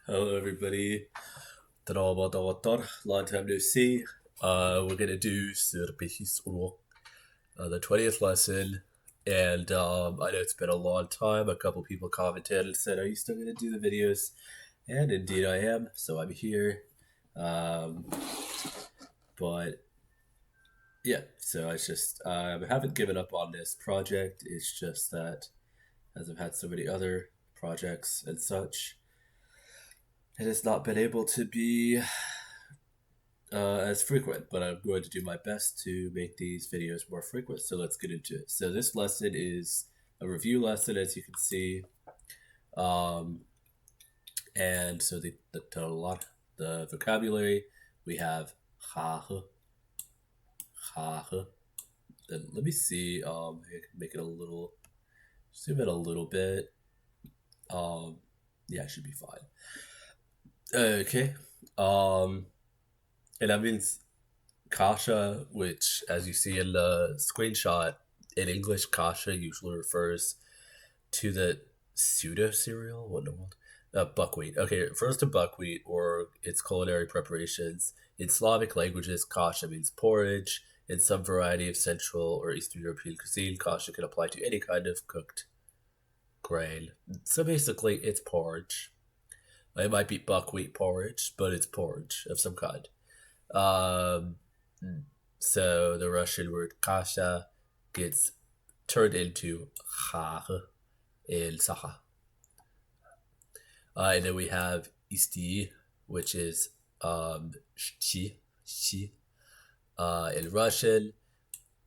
Hello, everybody. Long time no see. We're gonna do Sirpihis Urok, the 20th lesson, and I know it's been a long time. A couple people commented and said, "Are you still gonna do the videos?" And indeed, I am. So I'm here. Um, but yeah, so I haven't given up on this project. It's just that as I've had so many other projects and such, it has not been able to be as frequent, but I'm going to do my best to make these videos more frequent. So let's get into it. So this lesson is a review lesson, as you can see, um, and so the vocabulary we have ha, ha. Then let me see. I can make it a little, zoom it a little bit. Um, yeah, it should be fine. Okay. Um, and that means kasha, which, as you see in the screenshot, in English, kasha usually refers to the pseudo cereal. What in the world? Buckwheat. Okay, it refers to buckwheat or its culinary preparations. In Slavic languages, kasha means porridge. In some variety of Central or Eastern European cuisine, kasha can apply to any kind of cooked grain. So basically, it's porridge. It might be buckwheat porridge, but it's porridge of some kind. Um, so the Russian word kasha gets turned into kha in Sakha. And then we have isti, which is shi, shi. In Russian,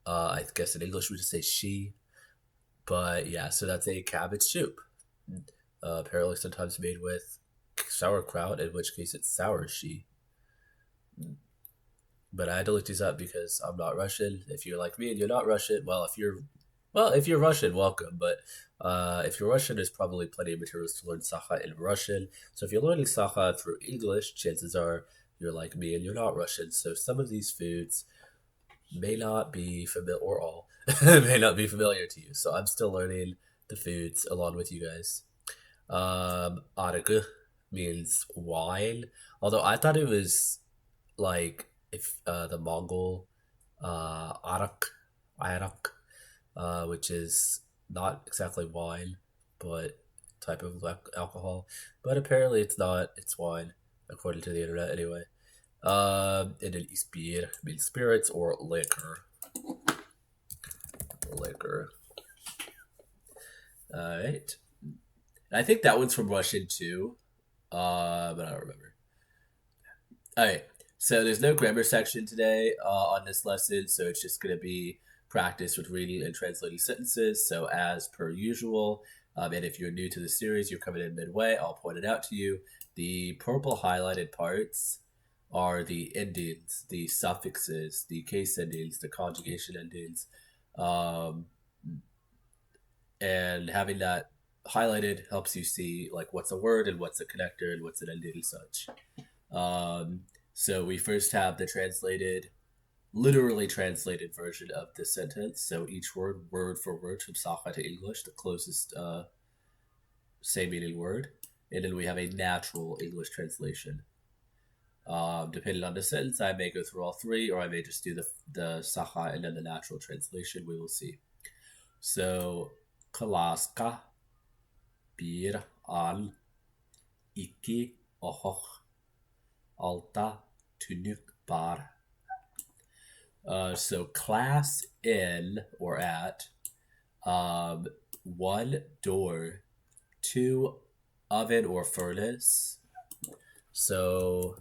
I guess in English we just say she. But yeah, so that's a cabbage soup. Apparently sometimes made with sauerkraut, in which case it's sour shi. But I had to look these up because I'm not Russian. If you're like me and you're not Russian, if you're Russian, welcome. But if you're Russian, there's probably plenty of materials to learn Sakha in Russian. So if you're learning Sakha through English, chances are you're like me and you're not Russian. So some of these foods may not be familiar, or all may not be familiar to you. So I'm still learning the foods along with you guys. Arg means wine, although I thought it was like if the Mongol arak, which is not exactly wine, but type of alcohol. But apparently it's not. It's wine, according to the internet, anyway. And then ispir means spirits or liquor. Liquor. All right. I think that one's from Russian too, but I don't remember. All right. So there's no grammar section today on this lesson, so it's just going to be practice with reading and translating sentences. So as per usual, and if you're new to the series, you're coming in midway, I'll point it out to you. The purple highlighted parts are the endings, the suffixes, the case endings, the conjugation endings. Um, and having that highlighted helps you see like what's a word and what's a connector and what's an ending and such. So we first have the literally translated version of the sentence. So each word for word, from Sakha to English, the closest same meaning word. And then we have a natural English translation. Depending on the sentence, I may go through all three, or I may just do the Sakha and then the natural translation. We will see. So, Kalaska, bir an, iki, ohoch, alta, tunuk, bar. So class in or at, one door, two oven or furnace. So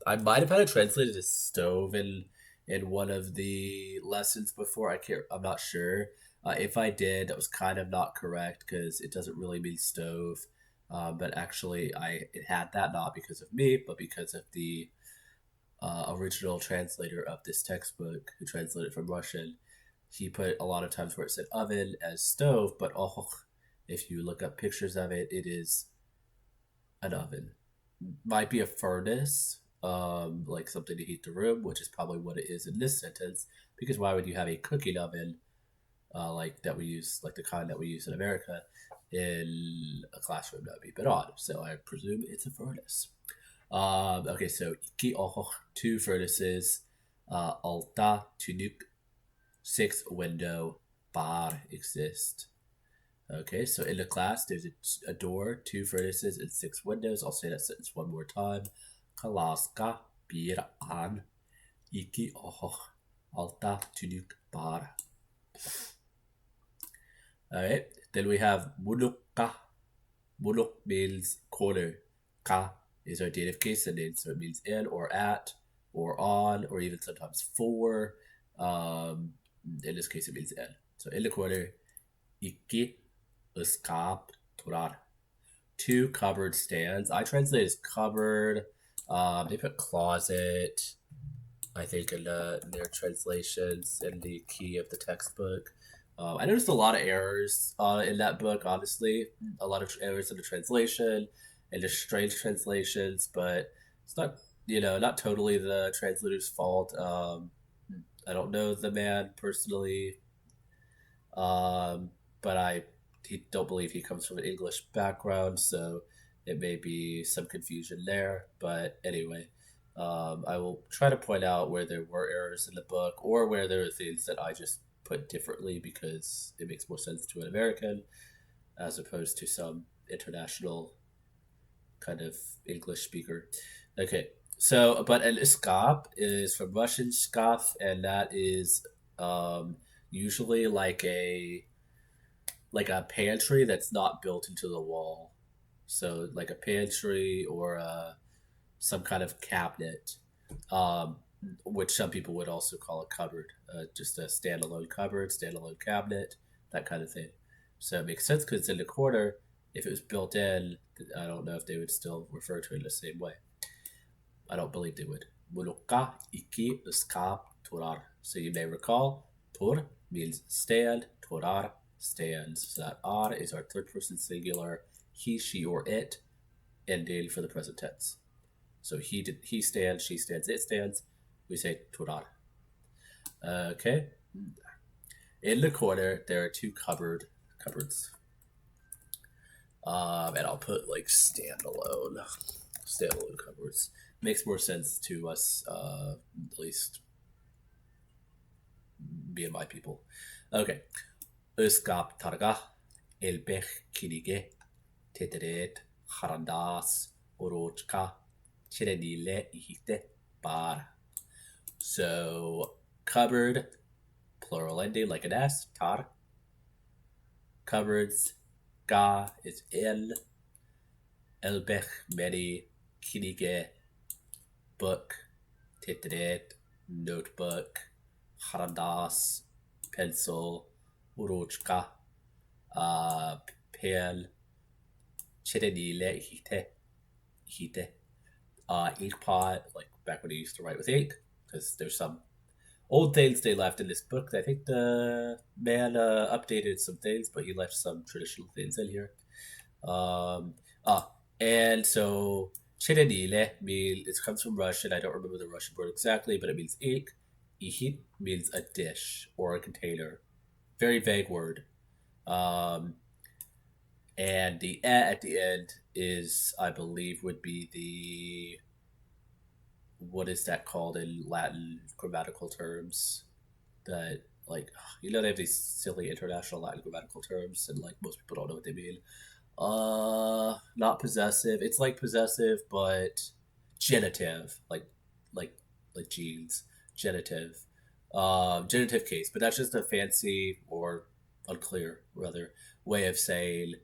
I might have had it translated as stove in one of the lessons before. I'm not sure. If I did, that was kind of not correct because it doesn't really mean stove. But actually, it had that not because of me, but because of the original translator of this textbook, who translated from Russian. He put a lot of times where it said oven as stove, but if you look up pictures of it, it is an oven. Might be a furnace, like something to heat the room, which is probably what it is in this sentence. Because why would you have a cooking oven like that we use, like the kind that we use in America, In a classroom, that would be a bit odd. So I presume it's a furnace. Okay, so iki ohoch, 2 furnaces. Alta, tunuk, 6 window. Bar exist. Okay, so in the class, there's a door, 2 furnaces, and 6 windows. I'll say that sentence one more time. Kalaska bir an iki ohoch alta tunuk bar. Alright, then we have mulukka. Muluk means corner. Ka is our dative case sentence, so it means in or at or on or even sometimes for. In this case, it means in. So in the corner, iki skap turar. 2 cupboard stands. I translate as cupboard. They put closet, I think, in their translations in the key of the textbook. I noticed a lot of errors in that book, honestly. A lot of errors in the translation and just strange translations, but it's not, not totally the translator's fault. I don't know the man personally, but I don't believe he comes from an English background, so it may be some confusion there. But anyway, I will try to point out where there were errors in the book or where there are things that I just put differently because it makes more sense to an American as opposed to some international kind of English speaker. Okay, so but an iskap is from Russian skaf, and that is usually like a pantry that's not built into the wall. So like a pantry or some kind of cabinet, which some people would also call a cupboard, just a standalone cupboard, standalone cabinet, that kind of thing. So it makes sense because it's in the corner. If it was built in, I don't know if they would still refer to it in the same way. I don't believe they would. Mulukka iki skap turar. So you may recall, tur means stand, turar stands. So that ar is our third person singular, he, she, or it, ending for the present tense. So he stands, she stands, it stands. We say turar. Okay. In the corner, there are 2 cupboards. And I'll put like standalone cupboards. Makes more sense to us, at least me and my people. Okay. Iskap targa elbech kinige teteret harandas orochka chirenile ihite bar. So cupboard, plural ending like an S, tar. Cupboards, ga is in. Elbech many, kinige book, teteret notebook, harandas pencil, urochka pen, chirenile ihite ink pot, like back when he used to write with ink, because there's some old things they left in this book. I think the man updated some things, but he left some traditional things in here. And so chirenile means, it comes from Russian. I don't remember the Russian word exactly, but it means ink. Ihit means a dish or a container. Very vague word. And the e at the end is, I believe, would be the, what is that called in Latin grammatical terms? That, like, they have these silly international Latin grammatical terms, and like most people don't know what they mean. Not possessive. It's like possessive, but genitive, like genes, genitive, genitive case. But that's just a fancy or unclear, rather, way of saying,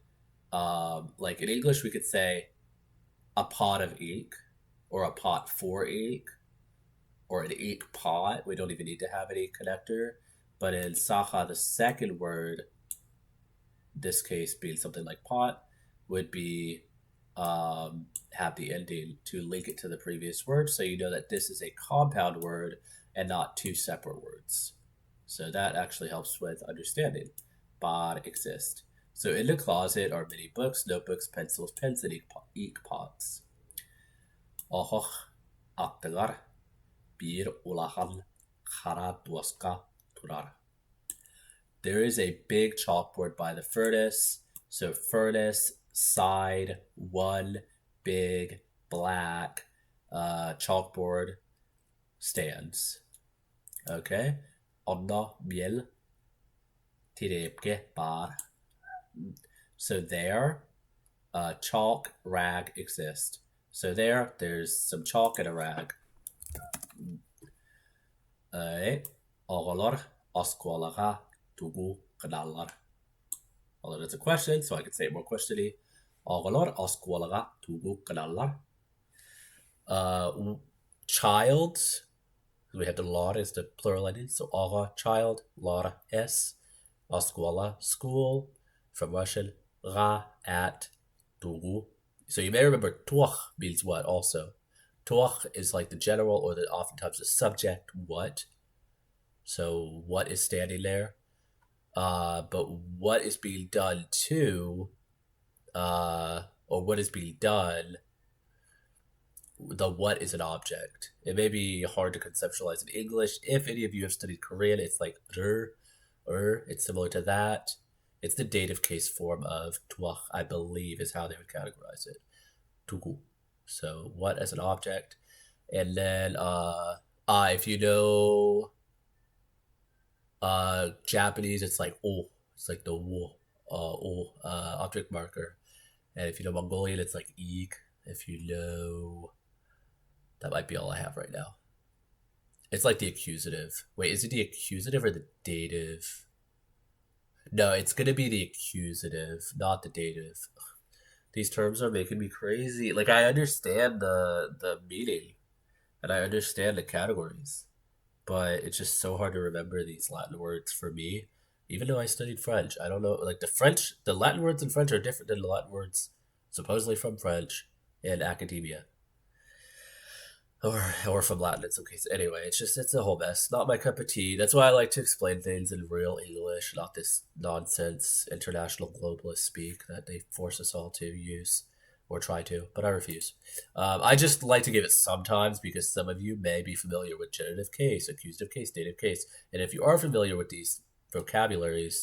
like in English, we could say a pot of ink, or a pot for ink, or an ink pot. We don't even need to have an ink connector. But in Sakha, the second word, this case being something like pot, would be have the ending to link it to the previous word, so you know that this is a compound word and not 2 separate words. So that actually helps with understanding. Bar exist. So in the closet are many books, notebooks, pencils, pens, and ink pots. Ahoch aktagar bir ulahan kharat waska turar. There is a big chalkboard by the furnace. So furnace, side, one big black chalkboard stands. Okay. Onna miel tirepke bar. So there, chalk, rag exist. So there's some chalk and a rag. Oğlar askolaga tugu kadallar. Although that's a question, so I could say it more questionly. Oğlar askolaga tugu kadallar. Child, we have the lar is the plural ending, so oğa child, lar s, askola school, from Russian, ra at, tugu. So you may remember tuach means what also. Tuach is like the general or the oftentimes the subject what. So what is standing there? But what is being done to, or what is being done, the what is an object. It may be hard to conceptualize in English. If any of you have studied Korean, it's like it's similar to that. It's the dative case form of tuach, I believe, is how they would categorize it. Tugu. So what as an object. And then if you know Japanese, it's like it's like the wo object marker. And if you know Mongolian, it's like ik. If you know, that might be all I have right now. It's like the accusative. Wait, is it the accusative or the dative? No, it's gonna be the accusative, not the dative. These terms are making me crazy. Like, I understand the meaning and I understand the categories, but it's just so hard to remember these Latin words for me. Even though I studied French, I don't know. Like the Latin words in French are different than the Latin words supposedly from French in academia, or from Latin in some cases. Anyway, it's a whole mess. Not my cup of tea. That's why I like to explain things in real English, not this nonsense international globalist speak that they force us all to use or try to, but I refuse. I just like to give it sometimes because some of you may be familiar with genitive case, accusative case, dative case, and if you are familiar with these vocabulary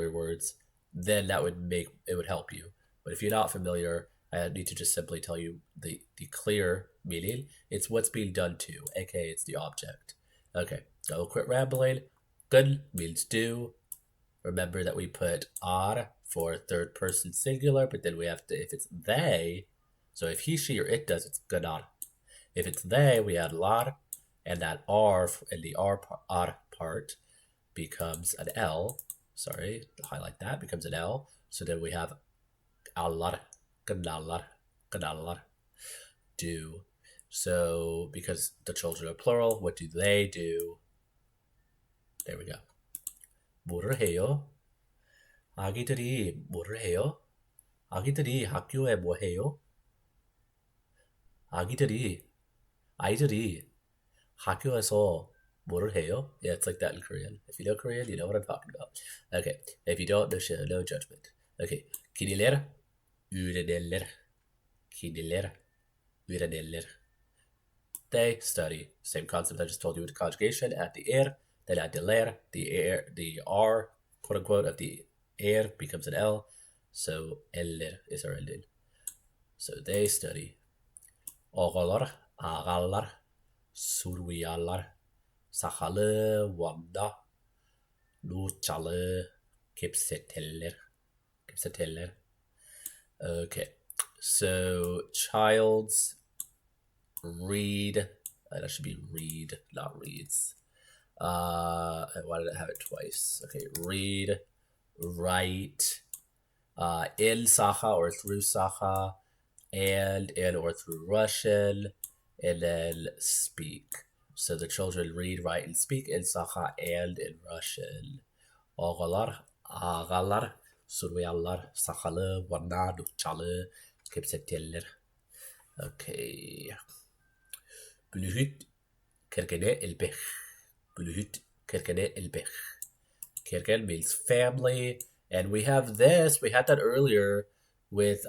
words, then that would help you. But if you're not familiar, I need to just simply tell you the clear meaning. It's what's being done to, aka it's the object. Okay, I'll quit rambling. Good means do. Remember that we put ar for third person singular, but then we have to, if it's they, so if he, she, or it does, it's ganar. If it's they, we add lar, and that r in the r part becomes an L. Sorry, highlight that, becomes an L. So then we have allar, ganar, do. So because the children are plural, what do they do? There we go. 뭐를 해요? 아기들이 뭐를 해요? 아기들이 학교에 뭐 해요? 아이들이 학교에서 뭐를 해요? Yeah, it's like that in Korean. If you know Korean, you know what I'm talking about. Okay, if you don't, no judgment. Okay, kiniler, üredeller. Kiniler, üredeller. They study. Same concept I just told you with conjugation. At the then add the ler, the R, quote unquote, of the becomes an L. So eller is our ending. So they study. Ağalar, surviyalar, Sakhalı, Wanda, Nuçalı, Kipseteller. Okay, so childs read. That should be read, not reads. Why did I have it twice? Okay, read, write, in Sakha or through Sakha, and in or through Russian, and then speak. So the children read, write, and speak in Sakha and in Russian. Ağalar, surviyalar, Sakhalı, Vanna, Nuçalı, Kipseteller. Okay. Blühüt, kerkene elbech. Blühüt, kerkene elbech. Kerken means family, and we have this. We had that earlier with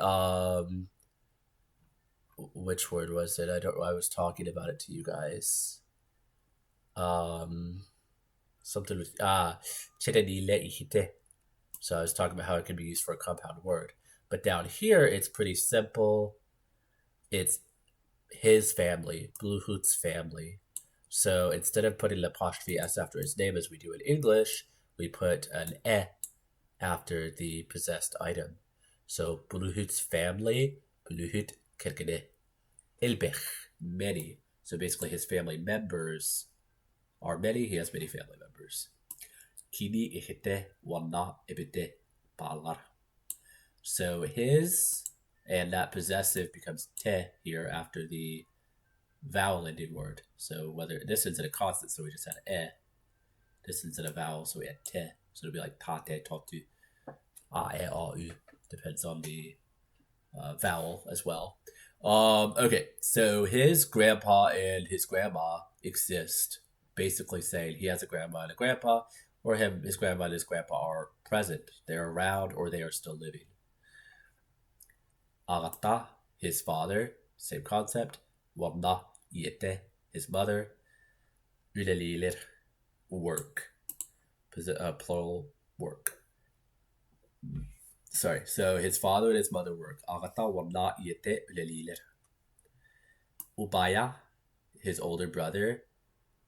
which word was it? I was talking about it to you guys. Something with chededile ihite. So I was talking about how it can be used for a compound word. But down here, it's pretty simple. It's his family, Bluehoot's family. So instead of putting l'apostrophe s after his name as we do in English, we put an e after the possessed item. So Bluehoot's family, Bluehoot kirkene, ilbech, many. So basically his family members are many. He has many family members. Kini ihite wana ibite balar. So his, and that possessive becomes te here after the vowel ending word. So whether this is in a constant, so we just had e. This is in a vowel, so we had te. So it'll be like tate, totu, a, e, a, u. Depends on the vowel as well. Okay, so his grandpa and his grandma exist, basically saying he has a grandma and a grandpa, or his grandma and his grandpa are present. They're around or they are still living. Agata, his father, same concept. Wamna, yete, his mother. Ulelilir, work. Plural, work. Sorry, so his father and his mother work. Agata, wamna, yete, ulelilir. Ubaya, his older brother.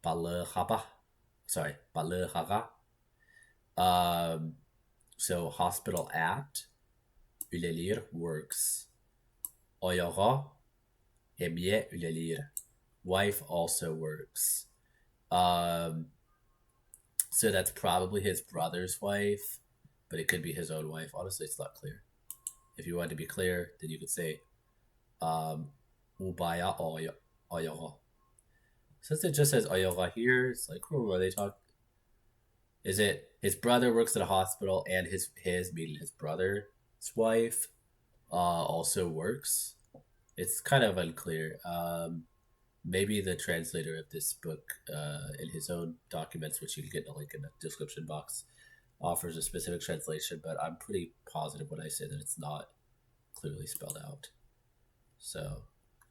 Balehaba, Balehaga. So hospital at. Ulelir, works. Oyoga, Emye ulelir. Wife also works. So that's probably his brother's wife, but it could be his own wife. Honestly, it's not clear. If you want to be clear, then you could say Ubaya Oyoga. Since it just says Oyoga here, it's like, who are they talking? Is it his brother works at a hospital and his meaning his brother's wife also works? It's kind of unclear. Maybe the translator of this book in his own documents, which you can get a link in the description box, offers a specific translation, but I'm pretty positive when I say that it's not clearly spelled out. So,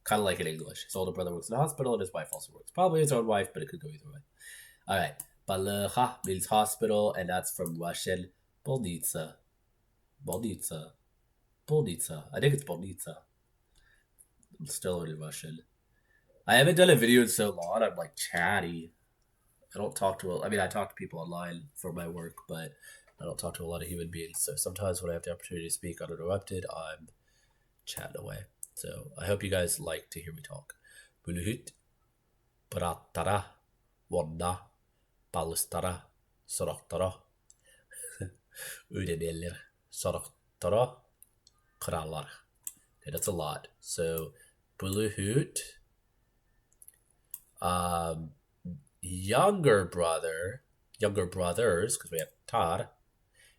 kind of like in English. His older brother works in a hospital and his wife also works. Probably his own wife, but it could go either way. All right. Baleha means hospital, and that's from Russian bolnitsa. Bolnitsa. Bolnitsa. I think it's bolnitsa. I'm still learning Russian. I haven't done a video in so long. I'm like chatty. I don't talk to, I talk to people online for my work, but I don't talk to a lot of human beings. So sometimes when I have the opportunity to speak uninterrupted, I'm chatting away. So I hope you guys like to hear me talk. Buluhut, Paratara, Wonna, Palustara, Soroktara, Udenelir, Soroktara, Kralar. Okay, that's a lot. So Buluhut, younger brothers, because we have Tar,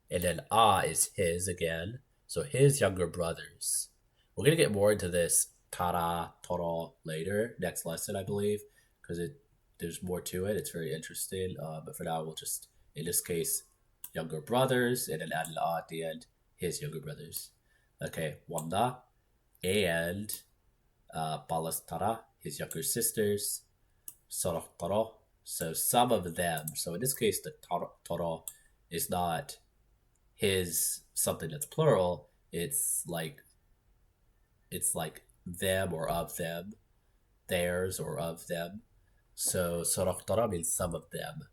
and then A is his again. So his younger brothers. We're going to get more into this Tara, Toro later, next lesson, I believe, because there's more to it. It's very interesting. But for now, we'll just, in this case, younger brothers, and then add an A at the end, his younger brothers. Okay, Wanda, and Balastara, his younger sisters, Sorotoro. So some of them. So in this case, the Toro is not his something that's plural. It's like them or of them, theirs or of them. So Sorotoro means some of them.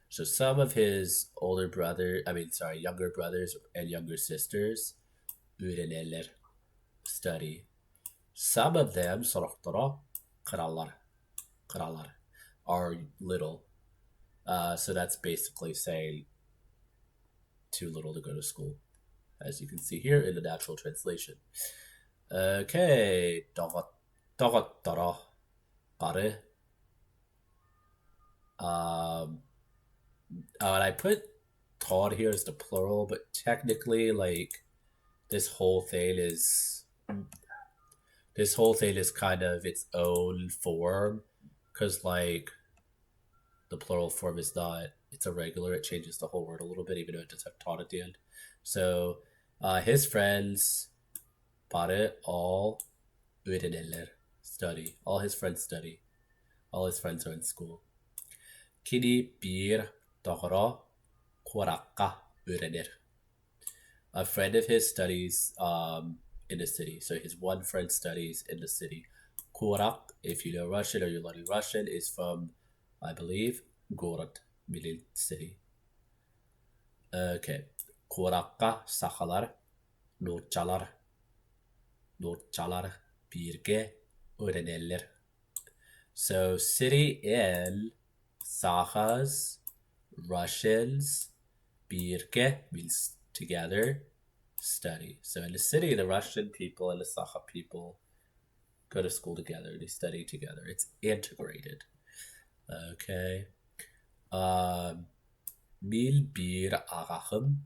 So some of his younger brothers and younger sisters, Ureneler, study. Some of them, Sorotoro, Kralar, are little. So that's basically saying too little to go to school, as you can see here in the natural translation. Okay, Togottoro, Pare. And I put Todd here as the plural, but technically, like, this whole thing is kind of its own form, because like the plural form is not, it's irregular. It changes the whole word a little bit, even though it does have Todd at the end. So his friends all study. All his friends study. All his friends are in school. Kini bir doğru kurakka öğrenir. A friend of his studies in the city. So his one friend studies in the city. Korak, if you know Russian or you're learning Russian, is from, I believe, Gorod, meaning city. Okay. Korakka sakhalar, notçalar, birge öğrenirler. So city in Sakhas, Russians, birge means together, study. So in the city, the Russian people and the Sakha people go to school together. They study together. It's integrated. Okay. Mil bir ağahım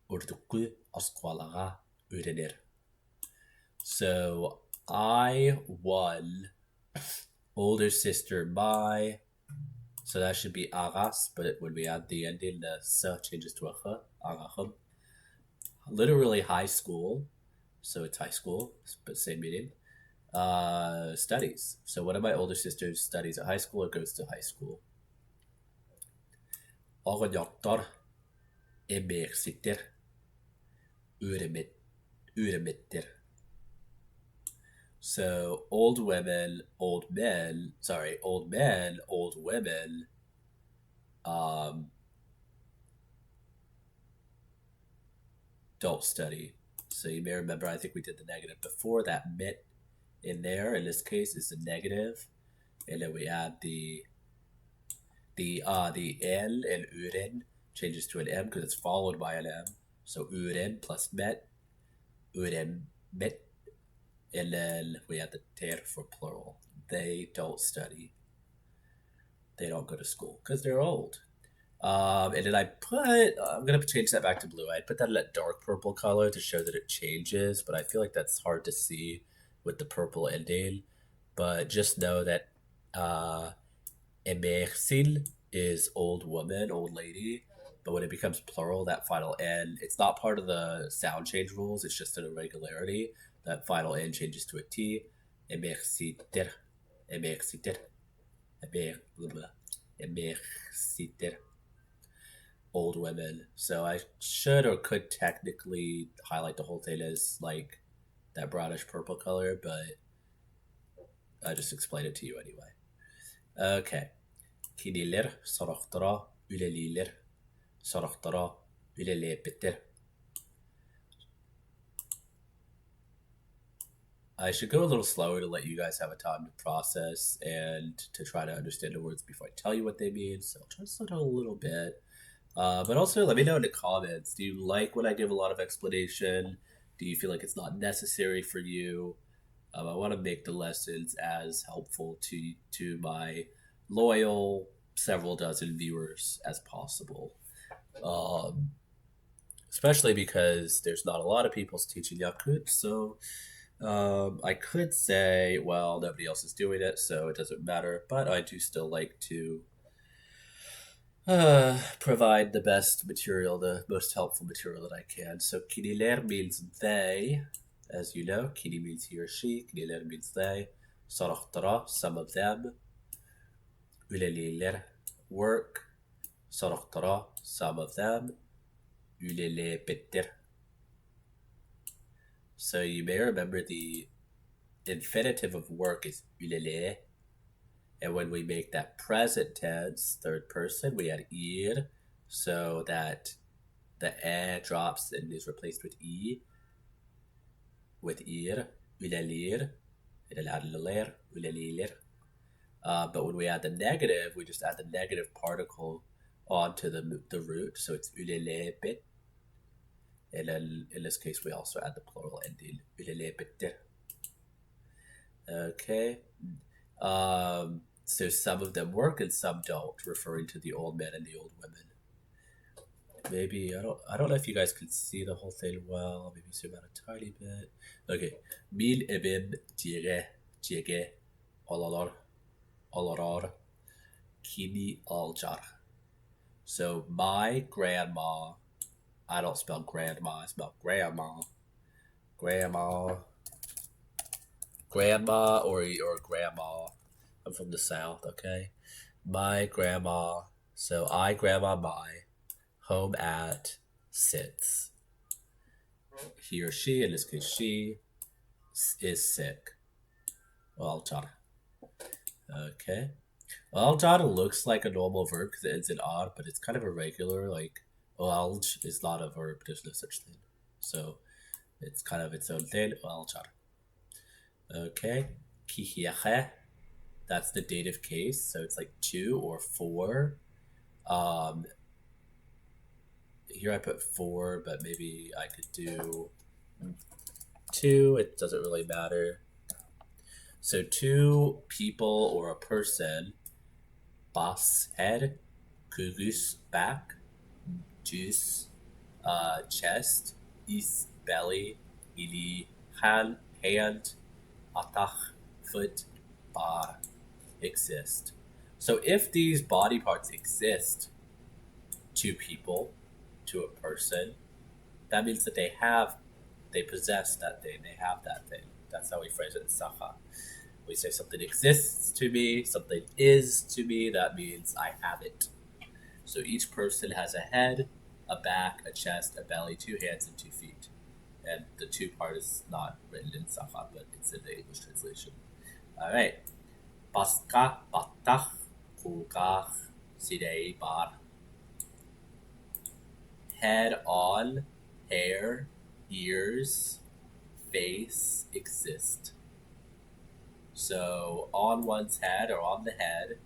Urduku askwalaga öğrenir. So I, one, older sister, my. So that should be agas, but when we add the ending, the s changes to a h, agahım. Literally high school, so it's high school, but same meaning. Studies. So one of my older sisters studies at high school or goes to high school. Ağanyaktar emeksittir, üremettir. So old women, old men, old men, old women, don't study. So you may remember, I think we did the negative before. That mit in there, in this case, is the negative. And then we add the N in uren changes to an M because it's followed by an M. So uren plus met, uren met. And then we add the ter for plural. They don't study. They don't go to school because they're old. And then I'm going to change that back to blue. I put that in that dark purple color to show that it changes, but I feel like that's hard to see with the purple ending. But just know that emersil is old woman, old lady. But when it becomes plural, that final N, it's not part of the sound change rules. It's just an irregularity. That final N changes to a T. Emerciter. Emerciter. Emerciter. Old women. So I should or could technically highlight the whole thing as like that brownish purple color, but I just explained it to you anyway. Okay. Kiniler, soraktara, üleliler, soraktara, ülelepetir. I should go a little slower to let you guys have a time to process and to try to understand the words before I tell you what they mean. So I'll try to slow down a little bit. But also, let me know in the comments. Do you like when I give a lot of explanation? Do you feel like it's not necessary for you? I want to make the lessons as helpful to my loyal several dozen viewers as possible. Especially because there's not a lot of people teaching Yakut, so I could say, well, nobody else is doing it, so it doesn't matter. But I do still like to provide the best material, the most helpful material that I can. So kiniler means they, as you know. Kini means he or she. Kiniler means they. Saraktara, some of them. Üleliler, work. Saraktara, some of them. Ülelepetir. So you may remember the infinitive of work is ülele. And when we make that present tense, third person, we add ir, so that the e drops and is replaced with i, with ir, ülelir, üleliler, üleliler. But when we add the negative, we just add the negative particle onto the root, so it's ülelepet. And then in this case, we also add the plural ending, ülelepetir. Okay. So some of them work and some don't, referring to the old men and the old women. Maybe I don't know if you guys can see the whole thing well. Maybe zoom out a tiny bit. Okay. Min ebim jege olarar kini aljar. So my grandma, I don't spell grandma, I spell grandma. Grandma or grandma. I'm from the South, okay? My grandma, so I, grandma, my, home at, sits. he or she, in this case she, is sick. Oaltar. Okay. Oaltar looks like a normal verb because it ends in ar, but it's kind of irregular. Like oalj is not a verb. There's no such thing. So it's kind of its own thing. Oaltar. Okay. Kihiache. That's the dative case. So it's like 2 or 4. Here I put 4, but maybe I could do 2. It doesn't really matter. So 2 people or a person, bas, head, kugus, back, jus, chest, is, belly, ili, hand, atach, foot, bar, exist. So if these body parts exist to people, to a person, that means that they possess that thing, they have that thing. That's how we phrase it in Sakha. We say something exists to me, something is to me, that means I have it. So each person has a head, a back, a chest, a belly, 2 hands, and 2 feet. And the 2 part is not written in Sakha, but it's in the English translation. Alright. Baska, batach, kukach, sidei, bar. Head on, hair, ears, face, exist. So on one's head or on the head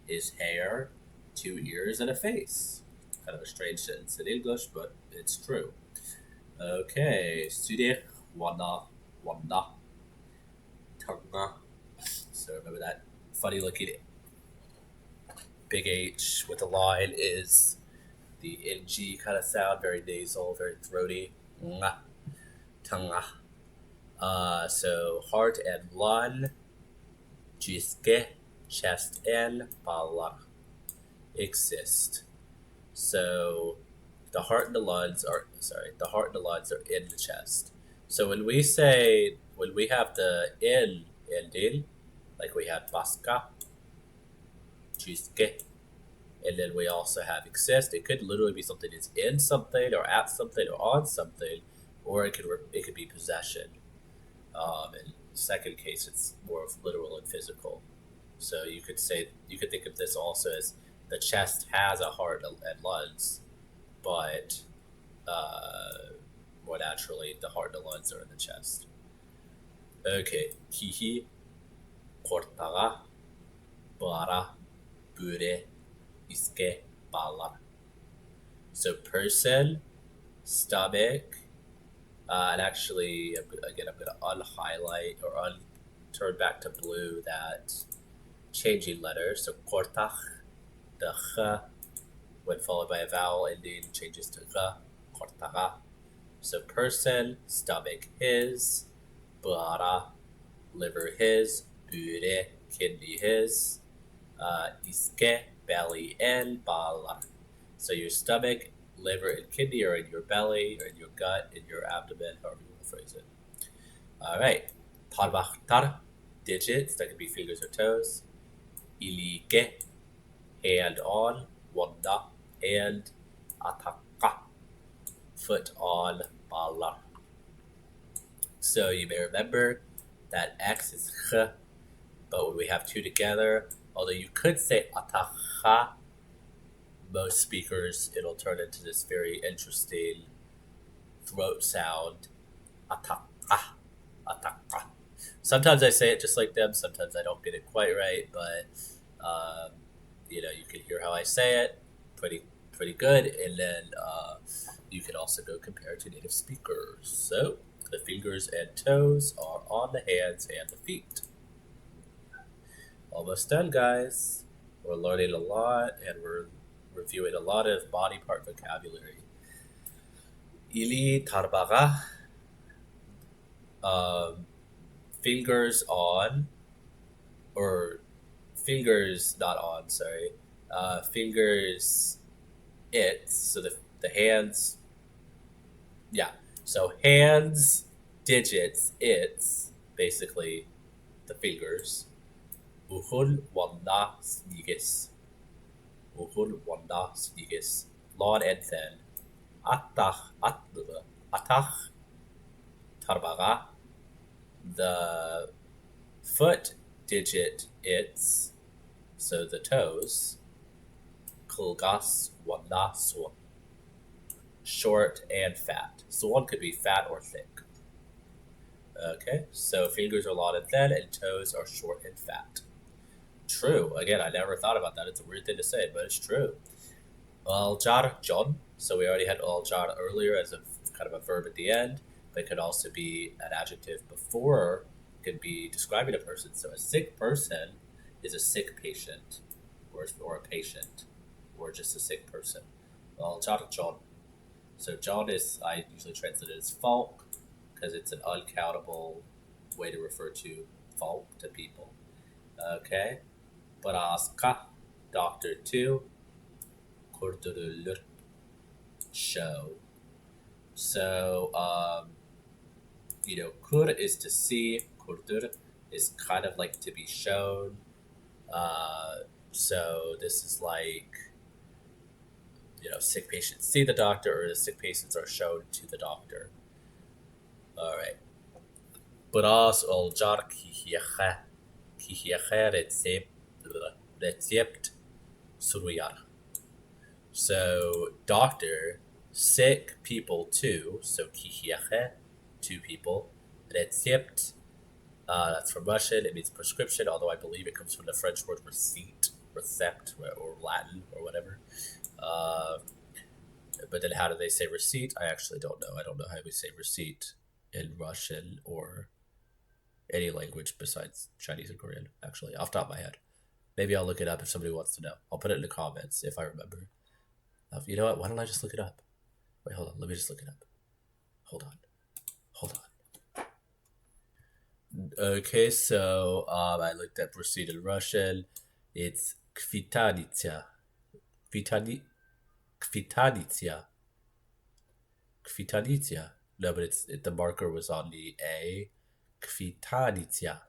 is hair, 2 ears, and a face. Kind of a strange sentence in English, but it's true. Okay, sudech, wana, tanga. So remember that funny looking big H with a line is the NG kind of sound, very nasal, very throaty. Nga, tanga. So heart and lung, jiske, chest and bala exist. So the heart and the lungs are in the chest. So when we have the in ending, like we had baska, jiske, and then we also have exist. It could literally be something that's in something or at something or on something, or it could be possession. In the second case, it's more of literal and physical. So you could think of this also as the chest has a heart and lungs, but more naturally, the heart and the lungs are in the chest. Okay, kihi, kortaga, bara, bure, iske, bala. So person, stomach, and actually, again, I'm going to unhighlight or turn back to blue that changing letter. So kortach, the ch, when followed by a vowel ending, changes to ga, kortaga. So person, stomach, his, bara, liver, his, bure, kidney, his, iske, belly, and bala. So your stomach, liver, and kidney are in your belly, or in your gut, in your abdomen, however you want to phrase it. All right. Tarbachtar, digits, that could be fingers or toes. Ilike, hand on. Wanda, and ataka, foot on. Bala. So you may remember that X is ch, but when we have 2 together, although you could say atacha, most speakers, it'll turn into this very interesting throat sound. Ataka, ataka. Sometimes I say it just like them, sometimes I don't get it quite right, but you can hear how I say it pretty good, and then you can also go compare to native speakers. So the fingers and toes are on the hands and the feet. Almost done, guys. We're learning a lot, and we're reviewing a lot of body part vocabulary. Ili tarbaga, fingers on, or fingers not on, sorry. Fingers, it's, so the hands, yeah. So hands, digits, it's basically the fingers. Uhul wanda snigis. Uhul wanda snigis. Long and thin. Atach, tarbaga. The foot digit its, so the toes, kulgas wanda suon. Short and fat. Suon could be fat or thick. Okay, so fingers are long and thin, and toes are short and fat. True. Again, I never thought about that. It's a weird thing to say, but it's true. Aljar John. So we already had aljar earlier as a kind of a verb at the end, but it could also be an adjective before. It could be describing a person. So a sick person is a sick patient, or a patient, or just a sick person. Aljar John. So John is, I usually translate it as folk because it's an uncountable way to refer to folk, to people. Okay. Braska, doctor 2, kurdurulur, show. So, kur is to see, kurdur is kind of like to be shown. So this is like, sick patients see the doctor, or the sick patients are shown to the doctor. All right. Bras oljar kihiache recept suruyar. So doctor, sick people too. So kihiache, 2 people. Recept, that's from Russian. It means prescription, although I believe it comes from the French word receipt, recept, or Latin, or whatever. But then how do they say receipt? I actually don't know. I don't know how we say receipt in Russian or any language besides Chinese and Korean, actually, off the top of my head. Maybe I'll look it up if somebody wants to know. I'll put it in the comments if I remember. You know what? Why don't I just look it up? Wait, hold on. Let me just look it up. Hold on. Okay, so I looked up receipt in Russian. It's kvitanitsia. Kvitanitsia. No, but the marker was on the A. Kvitanitsia.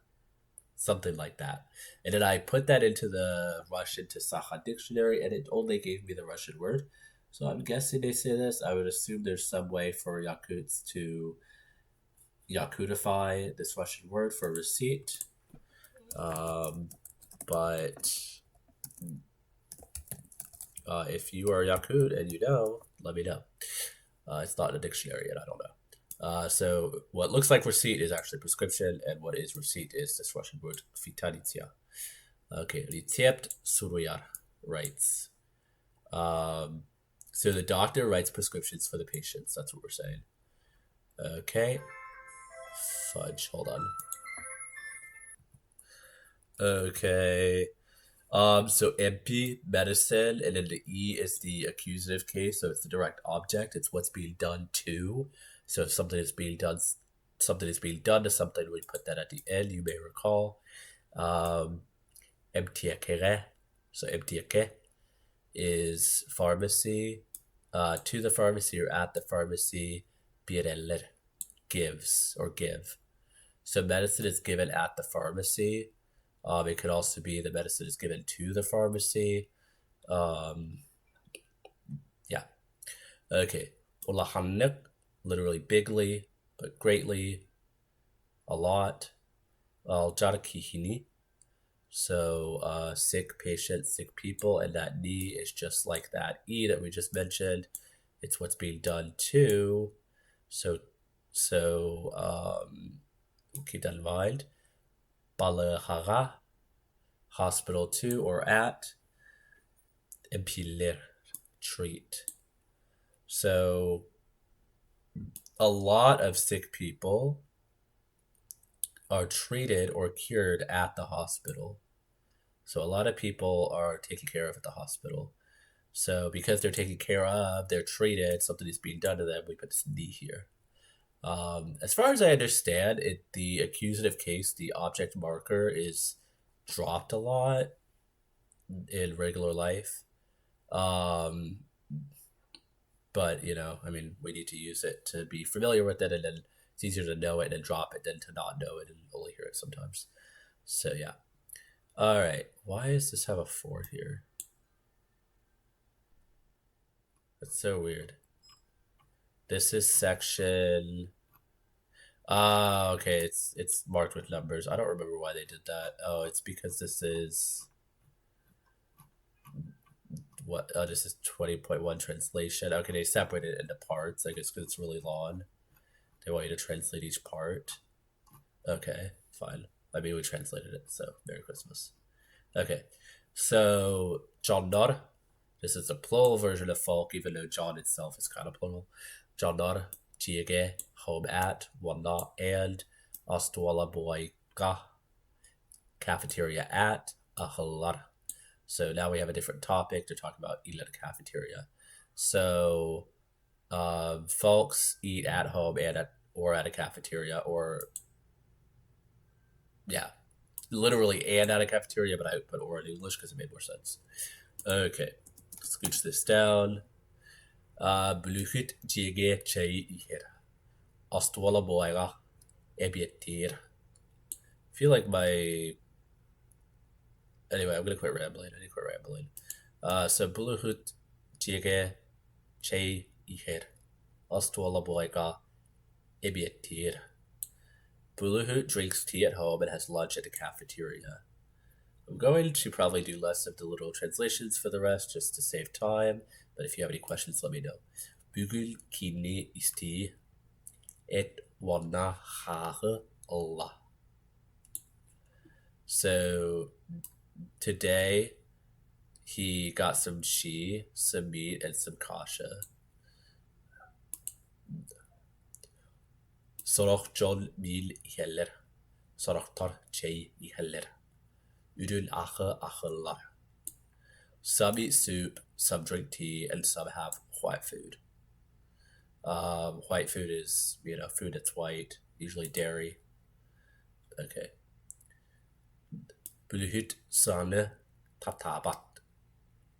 Something like that. And then I put that into the Russian to Sakha dictionary, and it only gave me the Russian word. So I'm guessing they say this. I would assume there's some way for Yakuts to Yakutify this Russian word for receipt. But if you are Yakut and you know, let me know. It's not in a dictionary yet. I don't know. So what looks like receipt is actually prescription, and what is receipt is this Russian word kvitanitsia. Okay, recept suruyar writes. So the doctor writes prescriptions for the patients. That's what we're saying. Okay. Fudge. Hold on. Okay. So MP, medicine, and then the E is the accusative case, so it's the direct object. It's what's being done to. So if something is being done to something, we put that at the end, you may recall. MTAKere. So MTAK is pharmacy. To the pharmacy or at the pharmacy, bireller, gives or give. So medicine is given at the pharmacy. It could also be the medicine is given to the pharmacy. Yeah. Okay. Ulahannik, literally bigly, but greatly, a lot. Aljarakihini. So sick patient, sick people, and that ni is just like that E that we just mentioned. It's what's being done to. So keep that in mind. Balahara, hospital to or at. Empiler, treat. So a lot of sick people are treated or cured at the hospital. So a lot of people are taken care of at the hospital. So because they're taken care of, they're treated, something is being done to them, we put this D here. As far as I understand, the accusative case, the object marker is dropped a lot in regular life. But, we need to use it to be familiar with it, and then it's easier to know it and drop it than to not know it and only hear it sometimes. So, yeah. All right. Why does this have a 4 here? That's so weird. This is section... Okay, it's marked with numbers. I don't remember why they did that. Oh, it's because this is what? Oh, this is 20.1 translation. Okay, they separated it into parts. I guess because it's really long. They want you to translate each part. Okay, fine. I mean, we translated it, so Merry Christmas. Okay, so Johnnor. This is the plural version of folk, even though John itself is kind of plural. Johnnor, Jiege, home at, Wana, and Astuala Boyka, cafeteria at, Ahalar. So now we have a different topic. They're talking about eating at a cafeteria. So folks eat at home or at a cafeteria, or yeah, literally and at a cafeteria, but I put or in English because it made more sense. Okay, scooch this down. Bluchit jige chai ihir. Astwala boiga ebietir. I feel like my anyway, I'm gonna quit rambling. I need to quit rambling. So bluchit jige chai ihir. Astwala boiga ebietir. Buluhut drinks tea at home and has lunch at the cafeteria. I'm going to probably do less of the literal translations for the rest just to save time, but if you have any questions, let me know. Bugul kini isti et wana hahe Allah. So today he got some chi, some meat, and some kasha. Sorok John mil heller. Sorok tar chai heller. Udul ache achelar. Some eat soup, some drink tea, and some have white food. White food is, food that's white, usually dairy. Okay. Buluhut sane taptabat.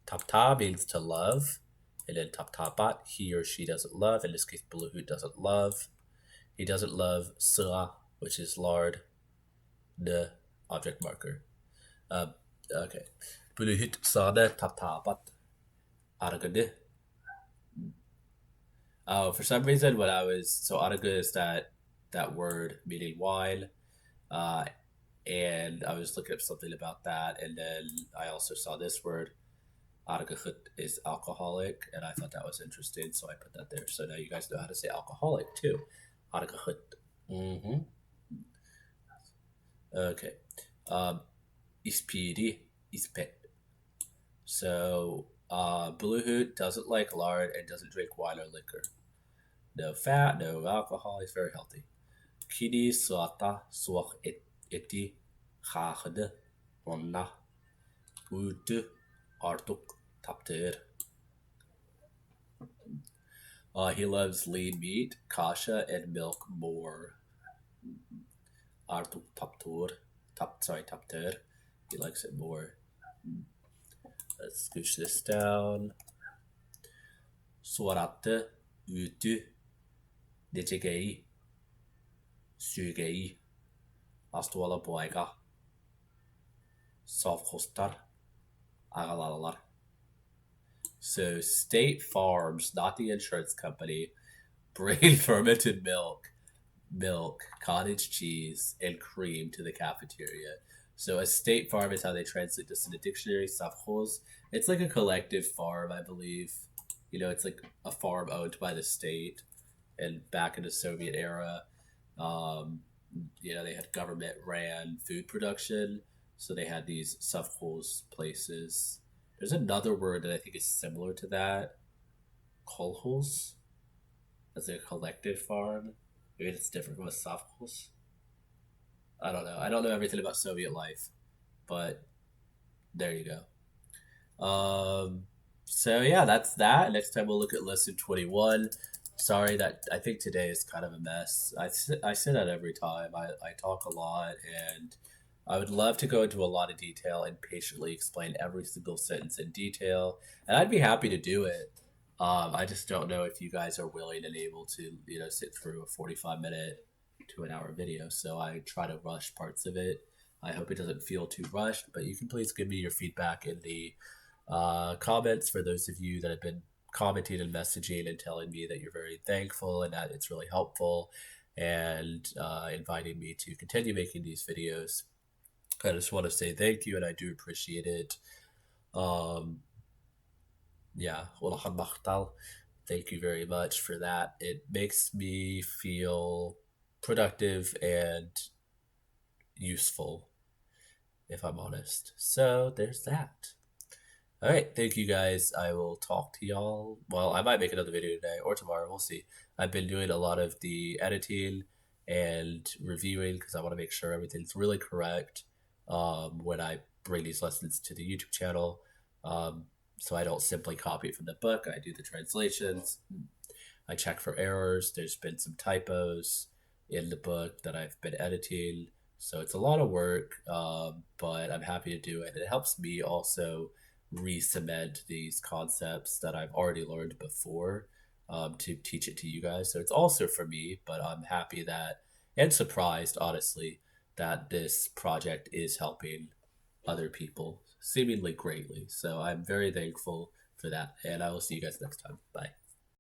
Tapta means to love, and then taptabat, he or she doesn't love. In this case, Buluhut doesn't love. He doesn't love sira, which is lard, the object marker. Okay. Buluhut sane taptabat. Aragade. Oh, for some reason, when I was araga is that word meaning wine, and I was looking up something about that, and then I also saw this word. Aragahut is alcoholic, and I thought that was interesting, so I put that there. So now you guys know how to say alcoholic too. Aragahut. Mm-hmm. Okay. Ispiri, ispet. So Bluehoot doesn't like lard and doesn't drink wine or liquor. No fat, no alcohol. He's very healthy. Kini suata suach eti chachade onna utu artuk tapter. He loves lean meat, kasha, and milk more. Artuk taptur. Tapter. He likes it more. Let's scooch this down. Suarate utu dejegei sugei astuala boiga sovkostar agalalar. So State Farms, not the insurance company, bring fermented milk, cottage cheese, and cream to the cafeteria. So a state farm is how they translate this in the dictionary. Savkhoz. It's like a collective farm, I believe. It's like a farm owned by the state. And back in the Soviet era, they had government ran food production. So they had these savkhoz places. There's another word that I think is similar to that. Kolhoz. That's a collective farm. Maybe it's different from a savkhoz. I don't know. I don't know everything about Soviet life, but there you go. So yeah, that's that. Next time we'll look at lesson 21. Sorry that I think today is kind of a mess. I say that every time. I talk a lot, and I would love to go into a lot of detail and patiently explain every single sentence in detail, and I'd be happy to do it. I just don't know if you guys are willing and able to, sit through a 45-minute to an hour video. So I try to rush parts of it. I hope it doesn't feel too rushed, but you can please give me your feedback in the comments for those of you that have been commenting and messaging and telling me that you're very thankful and that it's really helpful. and inviting me to continue making these videos. I just want to say thank you, and I do appreciate it. Yeah, thank you very much for that. It makes me feel productive and useful, if I'm honest. So there's that. All right, thank you guys. I will talk to y'all. Well, I might make another video today or tomorrow. We'll see. I've been doing a lot of the editing and reviewing because I want to make sure everything's really correct when I bring these lessons to the YouTube channel. So I don't simply copy it from the book. I do the translations. I check for errors. There's been some typos in the book that I've been editing. So it's a lot of work, but I'm happy to do it. It helps me also re-cement these concepts that I've already learned before to teach it to you guys. So it's also for me, but I'm happy that, and surprised, honestly, that this project is helping other people seemingly greatly. So I'm very thankful for that. And I will see you guys next time. Bye.